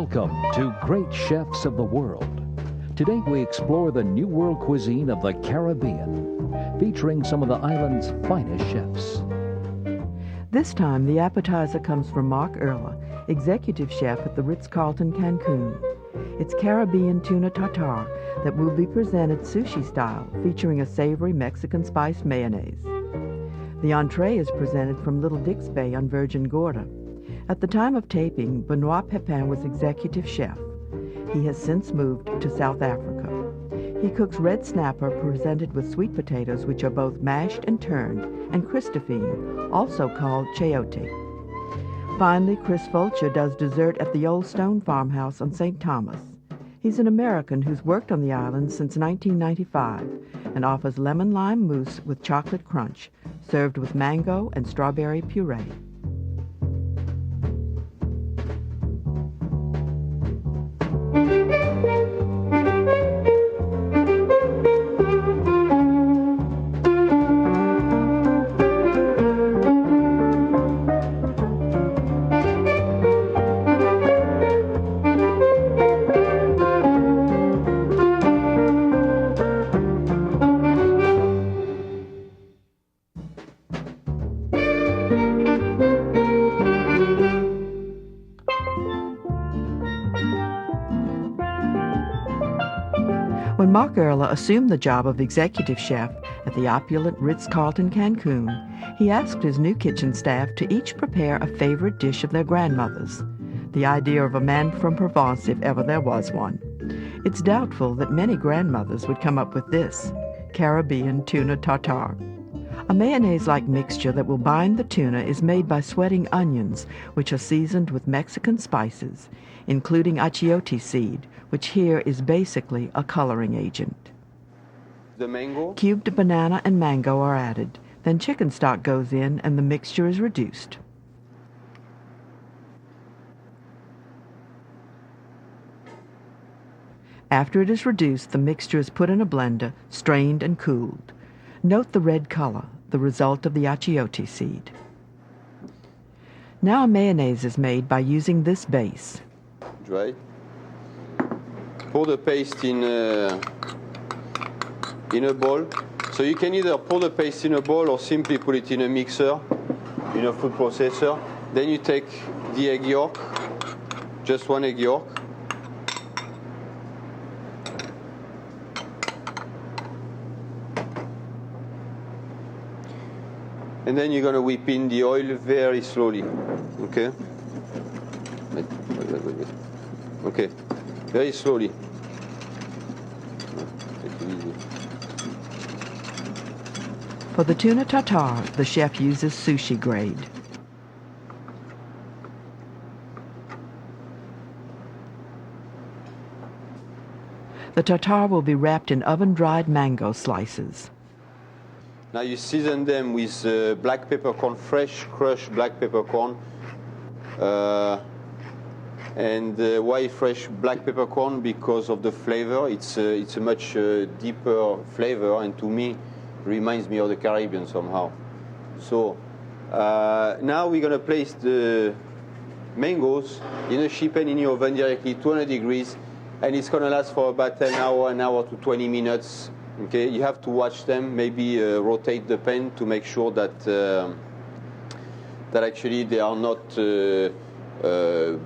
Welcome to Great Chefs of the World. Today we explore the New World cuisine of the Caribbean, featuring some of the island's finest chefs. This time, the appetizer comes from Mark Erla, executive chef at the Ritz-Carlton Cancun. It's Caribbean tuna tartare that will be presented sushi style, featuring a savory Mexican spiced mayonnaise. The entree is presented from Little Dick's Bay on Virgin Gorda. At the time of taping, Benoit Pepin was executive chef. He has since moved to South Africa. He cooks red snapper presented with sweet potatoes, which are both mashed and turned, and Christophine, also called chayote. Finally, Chris Fulcher does dessert at the Old Stone Farmhouse on St. Thomas. He's an American who's worked on the island since 1995 and offers lemon lime mousse with chocolate crunch, served with mango and strawberry puree. When Mark Erla assumed the job of executive chef at the opulent Ritz-Carlton Cancun, he asked his new kitchen staff to each prepare a favorite dish of their grandmother's, the idea of a man from Provence if ever there was one. It's doubtful that many grandmothers would come up with this, Caribbean tuna tartare. A mayonnaise-like mixture that will bind the tuna is made by sweating onions, which are seasoned with Mexican spices, including achiote seed, which here is basically a coloring agent. The mango? Cubed banana and mango are added. Then chicken stock goes in and the mixture is reduced. After it is reduced, the mixture is put in a blender, strained and cooled. Note the red color, the result of the achiote seed. Now a mayonnaise is made by using this base. Dry. Pour the paste in a bowl. So you can either pour the paste in a bowl or simply put it in a mixer, in a food processor. Then you take the egg yolk, just one egg yolk. And then you're going to whip in the oil very slowly, okay? Wait. Okay, very slowly. Take it easy. For the tuna tartare, the chef uses sushi grade. The tartare will be wrapped in oven-dried mango slices. Now you season them with black peppercorn, fresh crushed black peppercorn. And why fresh black peppercorn? Because of the flavor. It's a much deeper flavor, and to me, reminds me of the Caribbean somehow. So now we're gonna place the mangoes in a sheet pan in the oven directly, 200 degrees, and it's gonna last for about an hour to 20 minutes. Okay, you have to watch them. Maybe rotate the pan to make sure that that actually they are not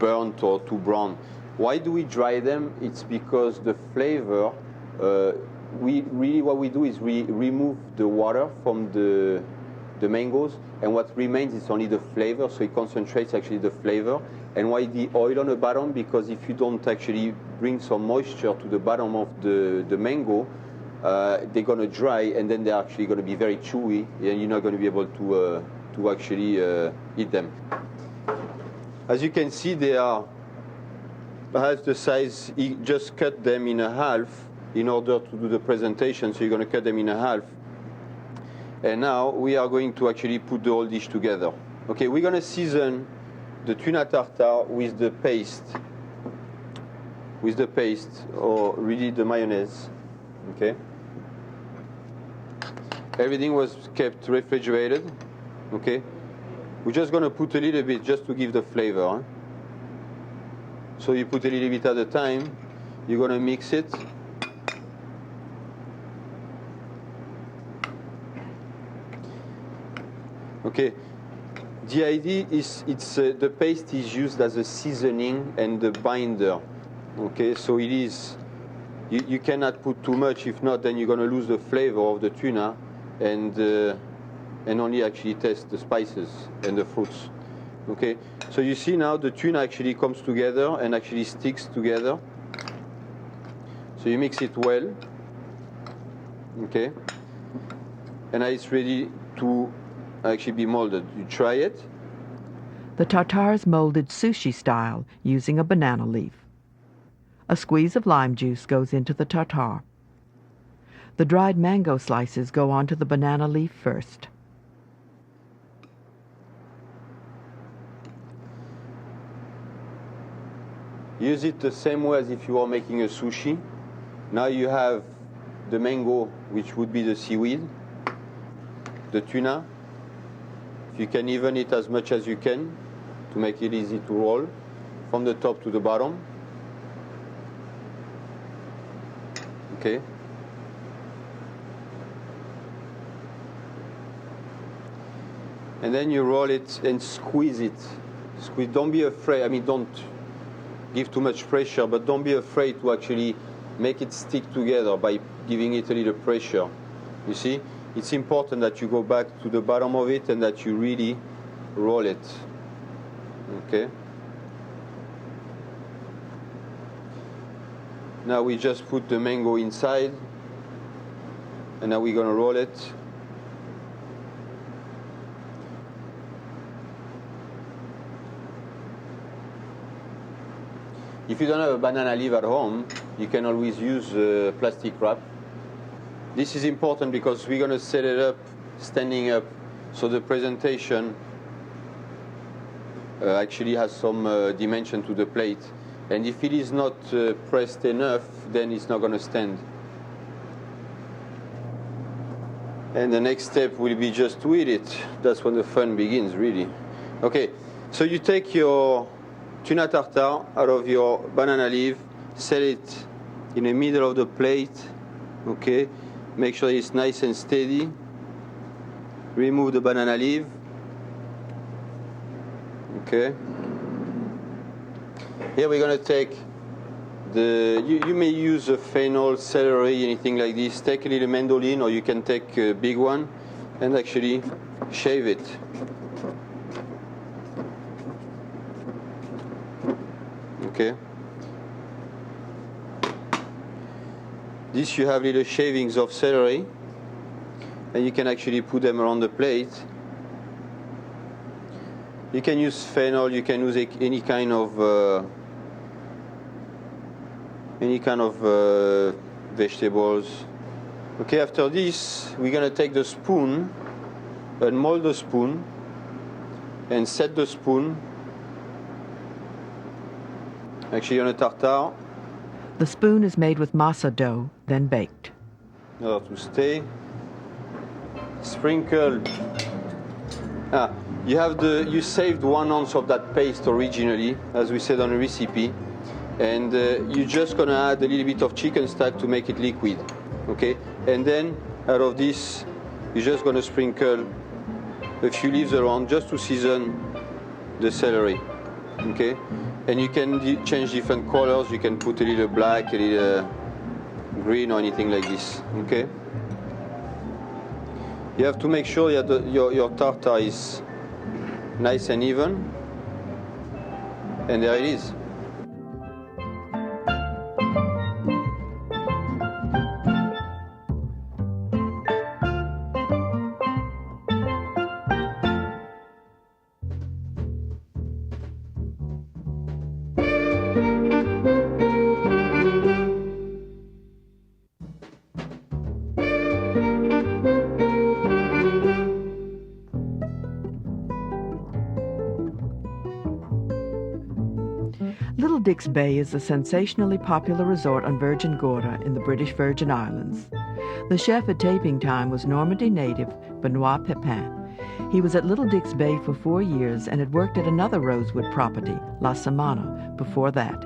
burnt or too brown. Why do we dry them? It's because the flavor, what we do is we remove the water from the mangoes, and what remains is only the flavor, so it concentrates actually the flavor. And why the oil on the bottom? Because if you don't actually bring some moisture to the bottom of the mango, they're going to dry, and then they're actually going to be very chewy, and you're not going to be able to actually eat them. As you can see, they are half the size. You just cut them in half in order to do the presentation, so you're going to cut them in half. And now we are going to actually put the whole dish together. Okay, we're going to season the tuna tartare with the paste, or really the mayonnaise. Okay. Everything was kept refrigerated. Okay. We're just going to put a little bit just to give the flavor. Huh? So you put a little bit at a time. You're gonna mix it. Okay. The idea is the paste is used as a seasoning and the binder. Okay, so it is. You cannot put too much. If not, then you're gonna lose the flavor of the tuna, and only actually taste the spices and the fruits. Okay, so you see now the tuna actually comes together and actually sticks together. So you mix it well. Okay, and now it's ready to actually be molded. You try it. The tartare is molded sushi style using a banana leaf. A squeeze of lime juice goes into the tartare. The dried mango slices go onto the banana leaf first. Use it the same way as if you were making a sushi. Now you have the mango, which would be the seaweed, the tuna. You can even eat as much as you can to make it easy to roll from the top to the bottom. Okay. And then you roll it and squeeze it. Squeeze. Don't be afraid. I mean, don't give too much pressure, but don't be afraid to actually make it stick together by giving it a little pressure. You see, it's important that you go back to the bottom of it and that you really roll it. Okay. Now we just put the mango inside, and now we're gonna roll it. If you don't have a banana leaf at home, you can always use plastic wrap. This is important because we're gonna set it up standing up, so the presentation actually has some dimension to the plate. And if it is not pressed enough, then it's not going to stand. And the next step will be just to eat it. That's when the fun begins, really. Okay, so you take your tuna tartare out of your banana leaf, set it in the middle of the plate. Okay, make sure it's nice and steady. Remove the banana leaf. Okay. Here we're going to take you may use a fennel, celery, anything like this. Take a little mandolin, or you can take a big one and actually shave it. Okay. This you have little shavings of celery, and you can actually put them around the plate. You can use fennel, you can use any kind of vegetables. Okay, after this, we're gonna take the spoon and mold the spoon and set the spoon actually on a tartare. The spoon is made with masa dough, then baked. In order to stay. Sprinkle. You saved 1 ounce of that paste originally, as we said on the recipe, and you're just gonna add a little bit of chicken stock to make it liquid, okay? And then out of this, you're just gonna sprinkle a few leaves around just to season the celery, okay? And you can change different colors. You can put a little black, a little green, or anything like this, okay? You have to make sure your tartare is nice and even, and there it is. Little Dick's Bay is a sensationally popular resort on Virgin Gorda in the British Virgin Islands. The chef at taping time was Normandy native Benoit Pepin. He was at Little Dick's Bay for 4 years and had worked at another rosewood property, La Samana, before that.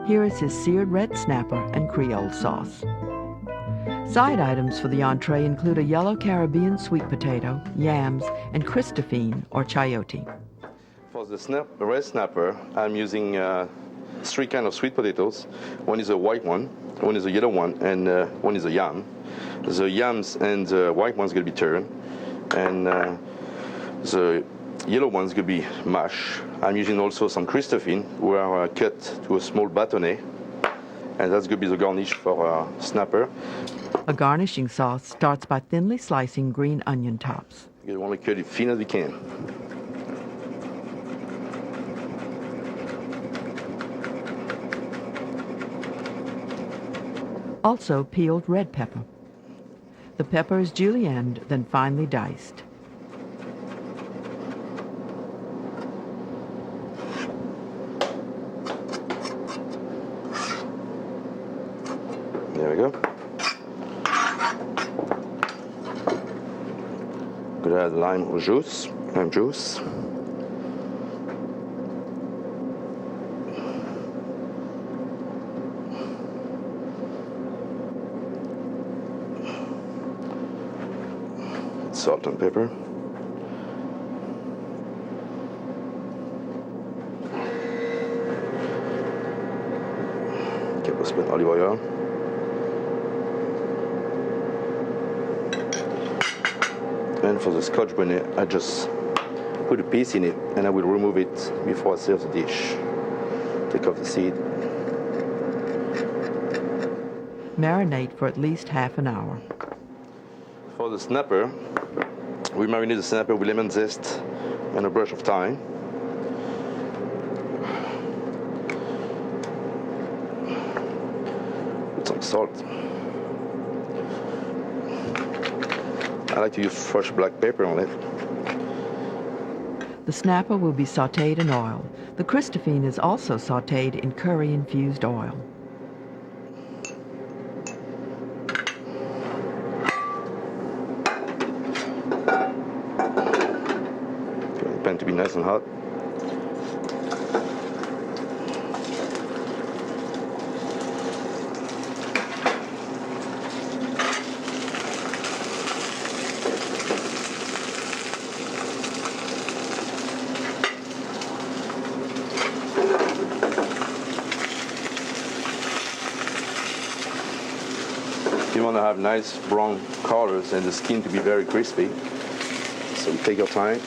Here is his seared red snapper and Creole sauce. Side items for the entree include a yellow Caribbean sweet potato, yams, and Christophine or chayote. For the red snapper, I'm using 3 kinds of sweet potatoes. One is a white one is a yellow one, and one is a yam. The yams and the white one's going to be turned, and the yellow one's going to be mashed. I'm using also some Christophine, who are cut to a small bâtonnet, and that's going to be the garnish for snapper. A garnishing sauce starts by thinly slicing green onion tops. You want to cut it thin as we can. Also peeled red pepper. The pepper is julienned, then finely diced. There we go. Gonna add lime juice. Salt and pepper. Tablespoon olive oil. And for the scotch bonnet, I just put a piece in it and I will remove it before I serve the dish. Take off the seed. Marinate for at least half an hour. For the snapper, we marinate the snapper with lemon zest and a brush of thyme. Put some salt. I like to use fresh black pepper on it. The snapper will be sautéed in oil. The Christophine is also sautéed in curry-infused oil. Okay, the pan to be nice and hot. You want to have nice brown colors and the skin to be very crispy. So take your time.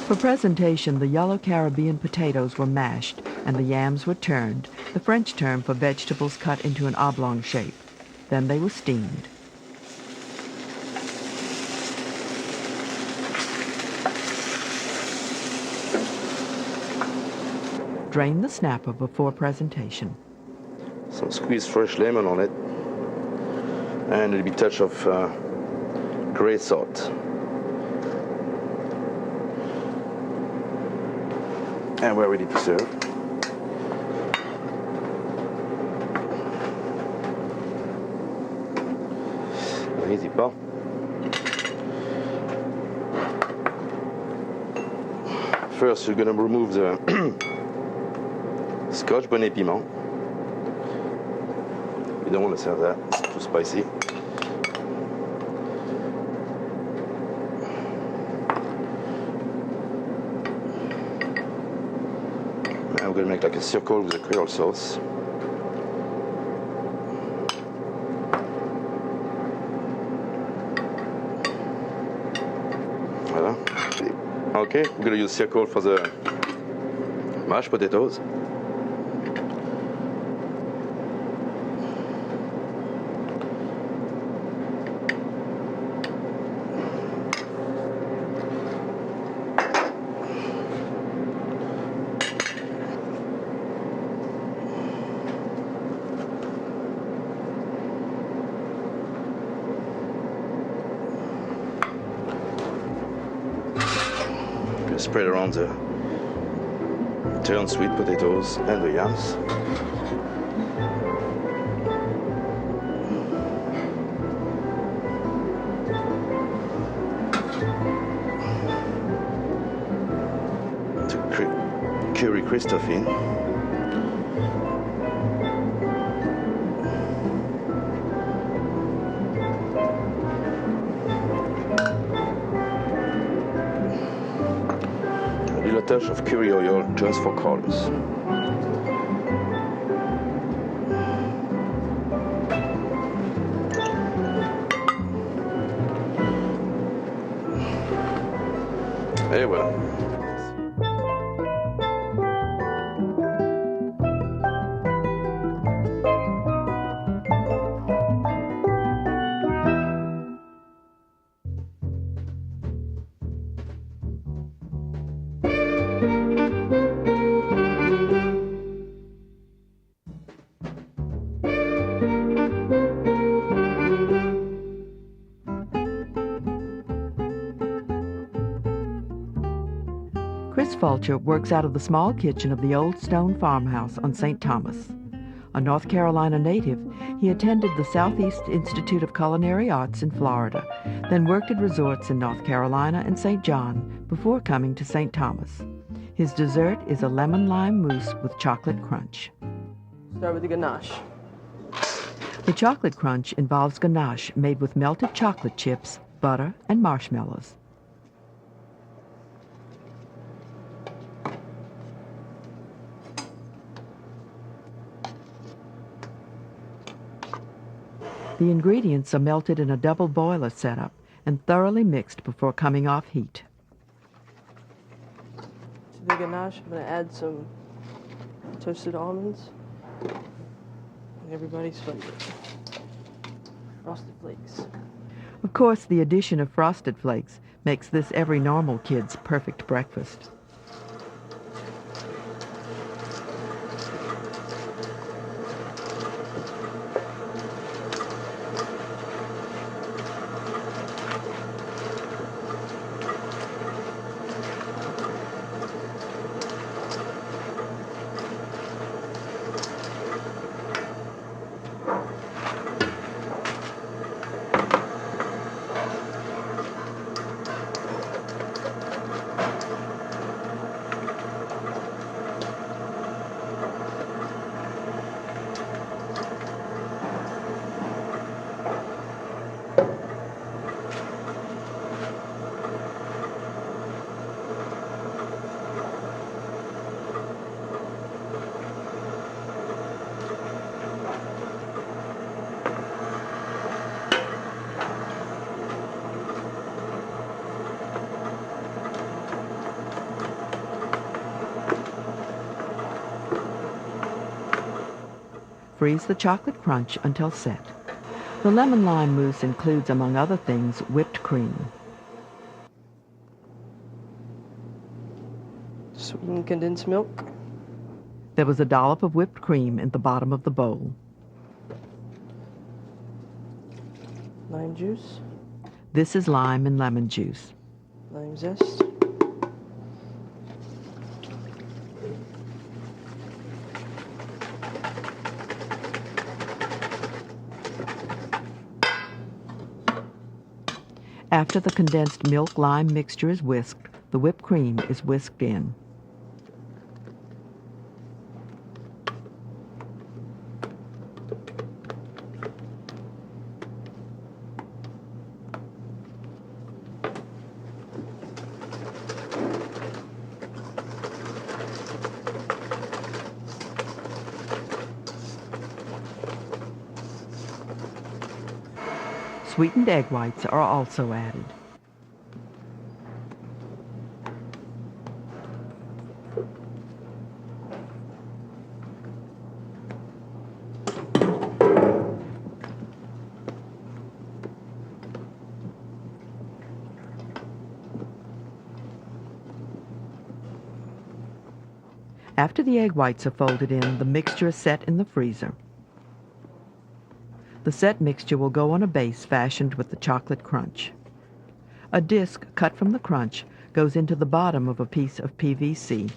For presentation, the yellow Caribbean potatoes were mashed and the yams were turned, the French term for vegetables cut into an oblong shape. Then they were steamed. Drain the snapper before presentation. Some squeezed fresh lemon on it. And a little bit touch of gray salt. And we're ready to serve. Easy pas. First, you're going to remove the scotch bonnet piment. You don't want to serve that, it's too spicy. Now we're going to make like a circle with the Creole sauce. Voilà. Okay, we're going to use circle for the mashed potatoes. Spread around the turned sweet potatoes and the yams. cherry Christophine. A little touch of curry oil just for colors. Et voilà. Chris Fulcher works out of the small kitchen of the old stone farmhouse on St. Thomas. A North Carolina native, he attended the Southeast Institute of Culinary Arts in Florida, then worked at resorts in North Carolina and St. John before coming to St. Thomas. His dessert is a lemon lime mousse with chocolate crunch. Start with the ganache. The chocolate crunch involves ganache made with melted chocolate chips, butter, and marshmallows. The ingredients are melted in a double boiler setup and thoroughly mixed before coming off heat. To the ganache, I'm going to add some toasted almonds. And everybody's favorite, frosted flakes. Of course, the addition of frosted flakes makes this every normal kid's perfect breakfast. Freeze the chocolate crunch until set. The lemon lime mousse includes, among other things, whipped cream. Sweetened condensed milk. There was a dollop of whipped cream in the bottom of the bowl. Lime juice. This is lime and lemon juice. Lime zest. After the condensed milk-lime mixture is whisked, the whipped cream is whisked in. Sweetened egg whites are also added. After the egg whites are folded in, the mixture is set in the freezer. The set mixture will go on a base fashioned with the chocolate crunch. A disc cut from the crunch goes into the bottom of a piece of PVC.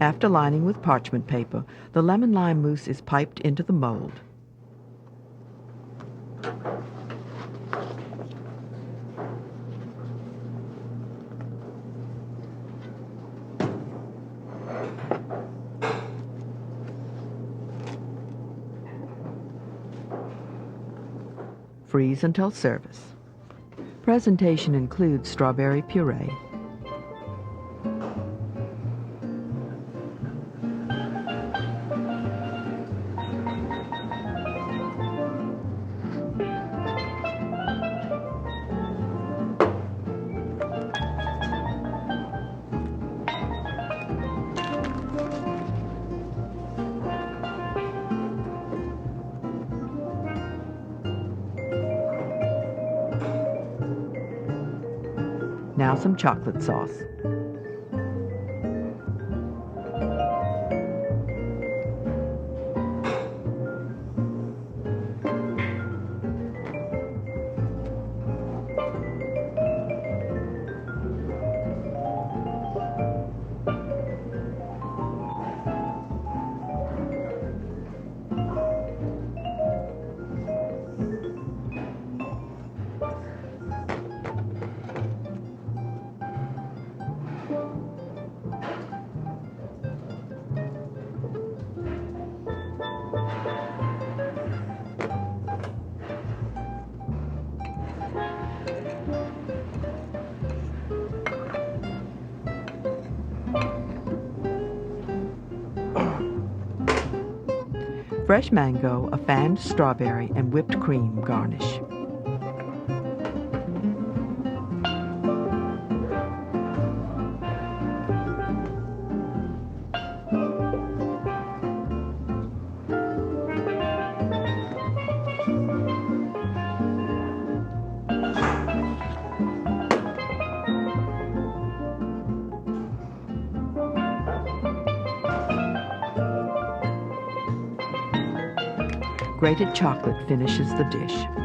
After lining with parchment paper, the lemon lime mousse is piped into the mold. Freeze until service. Presentation includes strawberry puree. Now some chocolate sauce. Fresh mango, a fanned strawberry, and whipped cream garnish. Grated chocolate finishes the dish.